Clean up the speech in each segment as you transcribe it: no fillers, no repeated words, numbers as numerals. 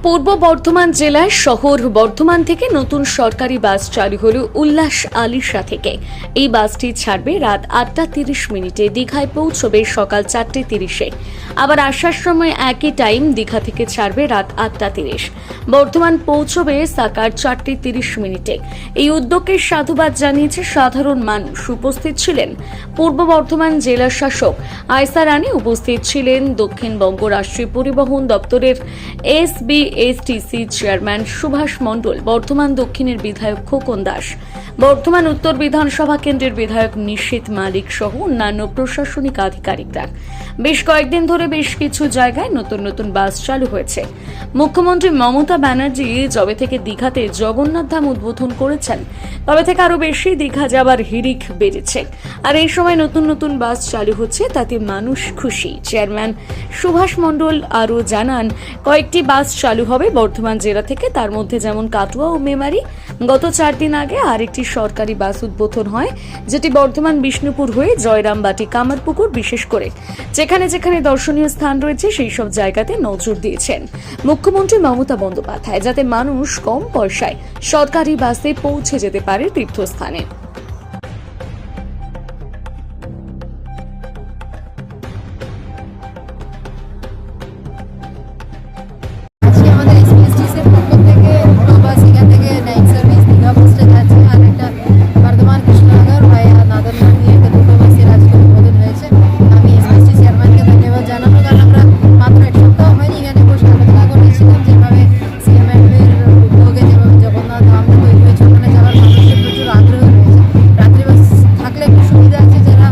পূর্ব বর্ধমান জেলার শহর বর্ধমান থেকে নতুন সরকারি বাস চালু হলো উল্লাস আলিশা থেকে। এই বাসটি ছাড়বে রাত ৮টা ৩০ দীঘায় পৌঁছবে সকাল ৪টে ৩০। আবার আসার সময় একই টাইম দীঘা থেকে ছাড়বে রাত ৮টা ৩০। বর্ধমান পৌঁছবে সকাল ৪টে ৩০। এই উদ্যোগকে সাধুবাদ জানিয়েছে সাধারণ মানুষ। উপস্থিত ছিলেন পূর্ব বর্ধমান জেলা শাসক আয়সা রানী, উপস্থিত ছিলেন দক্ষিণবঙ্গ রাষ্ট্রীয় পরিবহন দপ্তরের SBSTC চেয়ারম্যান সুভাষ মণ্ডল, বর্ধমান দক্ষিণের বিধায়ক খোকন দাস, বর্ধমান উত্তর বিধানসভা কেন্দ্রের বিধায়ক নিশীথ মালিক সহ অন্যান্য প্রশাসনিক আধিকারিকরা। বেশ কয়েকদিন ধরে বেশ কিছু জায়গায় নতুন নতুন বাস চালু হয়েছে। মুখ্যমন্ত্রী মমতা ব্যানার্জি যবে থেকে দীঘাতে জগন্নাথ ধাম উদ্বোধন করেছেন, তবে থেকে আরো বেশি দীঘা যাবার হিড়িক বেড়েছে। আর এই সময় নতুন নতুন বাস চালু হচ্ছে, তাতে মানুষ খুশি। চেয়ারম্যান সুভাষ মণ্ডল আরও জানান, কয়েকটি বাস চালু হবে বর্ধমান জেলা থেকে, তার মধ্যে যেমন কাটুয়া ও মেমারি। গত 4 দিন আগে আরেকটি সরকারি বাস উদ্বোধন হয়, যেটি বর্ধমান বিষ্ণুপুর হয়ে জয়রামবাটি, কামারপুকুর, বিশেষ করে যেখানে যেখানে দর্শনীয় স্থান রয়েছে সেই সব জায়গাতে নজর দিয়েছেন মুখ্যমন্ত্রী মমতা বন্দ্যোপাধ্যায়, যাতে মানুষ কম পয়সায় সরকারি বাসে পৌঁছে যেতে পারে তীর্থস্থানে। আমাদের SBSTCর পক্ষ থেকে দুটো বাস এখান থেকে নাইট সার্ভিস দীঘা পোস্টে যাচ্ছে, আর একটা বর্ধমান কৃষ্ণনগর ভাইয়া নাদনঘাট নিয়ে একটা দুটো বাসের আজকে উদ্বোধন হয়েছে। আমি SBSTC চেয়ারম্যানকে ধন্যবাদ জানাবো, কারণ আমরা মাত্র 1 সপ্তাহ হয়নি এখানে বসে আলোচনা করেছিলাম যেভাবে CMFের উদ্যোগে যেভাবে জগন্নাথ ধাম তৈরি হয়েছে, ওখানে যাওয়ার মানুষের প্রচুর আগ্রহ রয়েছে। রাত্রি বাস থাকলে একটু সুবিধা আছে, যারা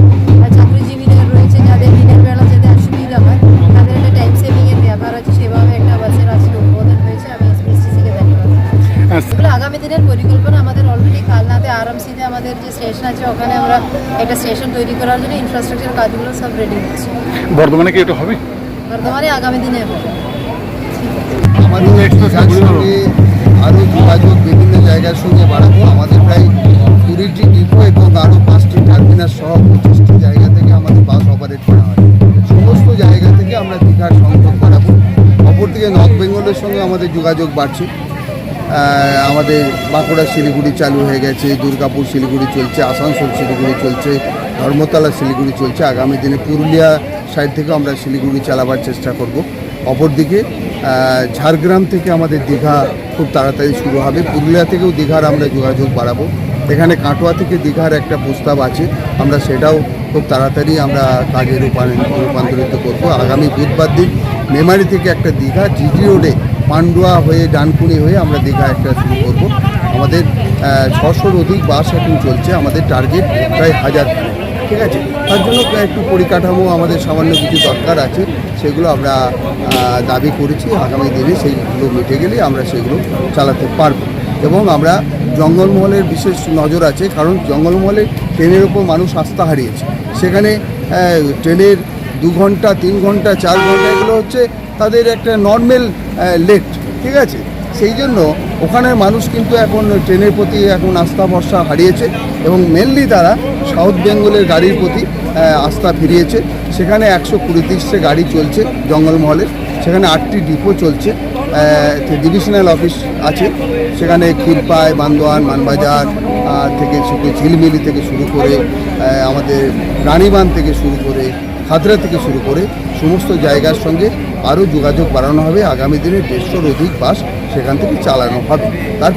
চাকরিজীবীদের রয়েছে, যাদের দিনের বেলা যেতে অসুবিধা হয়, তাদের একটা টাইম সেভিংয়ের ব্যাপার আছে, সেভাবে একটা বাসের আজকে উদ্বোধন হয়েছে। আমি SBSTCকে ধন্যবাদ। এগুলো আগামী দিনের পরিকল্পনা আমাদের অলরেডি কালনাতে RMCতে আমাদের যে স্টেশন আছে, ওখানে আমরা একটা স্টেশন তৈরি করার জন্য ইনফ্রাস্ট্রাকচার কাজগুলো সব রেডি হচ্ছে। বর্ধমানে কি এটা হবে? বর্ধমানে আগামী দিনে হবে। আমাদের সঙ্গে আরও যোগাযোগ বিভিন্ন জায়গার সঙ্গে বাড়াবো। আমাদের প্রায় 20টি ডিপো এবং আরও 5টি টার্মিনাস সহ 25টি জায়গা থেকে আমাদের বাস অপারেট করা হয়। সমস্ত জায়গা থেকে আমরা দীঘার সংযোগ বাড়াবো। অপরদিকে নর্থ বেঙ্গলের সঙ্গে আমাদের যোগাযোগ বাড়ছে। আমাদের বাঁকুড়া শিলিগুড়ি চালু হয়ে গেছে, দুর্গাপুর শিলিগুড়ি চলছে, আসানসোল শিলিগুড়ি চলছে, ধর্মতলা শিলিগুড়ি চলছে। আগামী দিনে পুরুলিয়া সাইড থেকেও আমরা শিলিগুড়ি চালাবার চেষ্টা করব। অপরদিকে ঝাড়গ্রাম থেকে আমাদের দীঘা খুব তাড়াতাড়ি শুরু হবে। পুরুলিয়া থেকেও দীঘার আমরা যোগাযোগ বাড়াবো। এখানে কাটোয়া থেকে দীঘার একটা প্রস্তাব আছে, আমরা সেটাও খুব তাড়াতাড়ি আমরা কাজে রূপান্তরিত করব। আগামী বুধবার দিন মেমারি থেকে একটা দীঘা জিজি রোডে পান্ডুয়া হয়ে ডানকুনি হয়ে আমরা দীঘা একটা শুরু করব। আমাদের 600-র অধিক বাস এখন চলছে, আমাদের টার্গেট প্রায় 1000। ঠিক আছে, তার জন্য একটু পরিকাঠামো আমাদের সামান্য কিছু দরকার আছে, সেগুলো আমরা দাবি করেছি। আগামী দিনে সেইগুলো মিটে গেলে আমরা সেগুলো চালাতে পারব। এবং আমরা জঙ্গলমহলের বিশেষ নজর আছে, কারণ জঙ্গলমহলে ট্রেনের ওপর মানুষ আস্থা হারিয়েছে। সেখানে ট্রেনের 2 ঘন্টা 3 ঘন্টা 4 ঘন্টা এগুলো হচ্ছে তাদের একটা নর্মাল লেট। ঠিক আছে, সেই জন্য ওখানে মানুষ কিন্তু এখন ট্রেনের প্রতি এখন আস্থা ভরসা হারিয়েছে এবং মেনলি তারা সাউথ বেঙ্গলের গাড়ির প্রতি আস্থা ফিরিয়েছে। সেখানে 120-130 গাড়ি চলছে জঙ্গলমহলে, সেখানে 8টি ডিপো চলছে, ডিভিশনাল অফিস আছে। সেখানে ক্ষীরপাই, বান্দোয়ান, মানবাজার থেকে ঝিলমিলি থেকে শুরু করে আমাদের রানীবাঁধ থেকে শুরু করে খাদরা থেকে শুরু করে সমস্ত জায়গার সঙ্গে আরও যোগাযোগ বাড়ানো হবে। আগামী দিনে 150-র অধিক বাস সেখান থেকে চালানো হবে। তার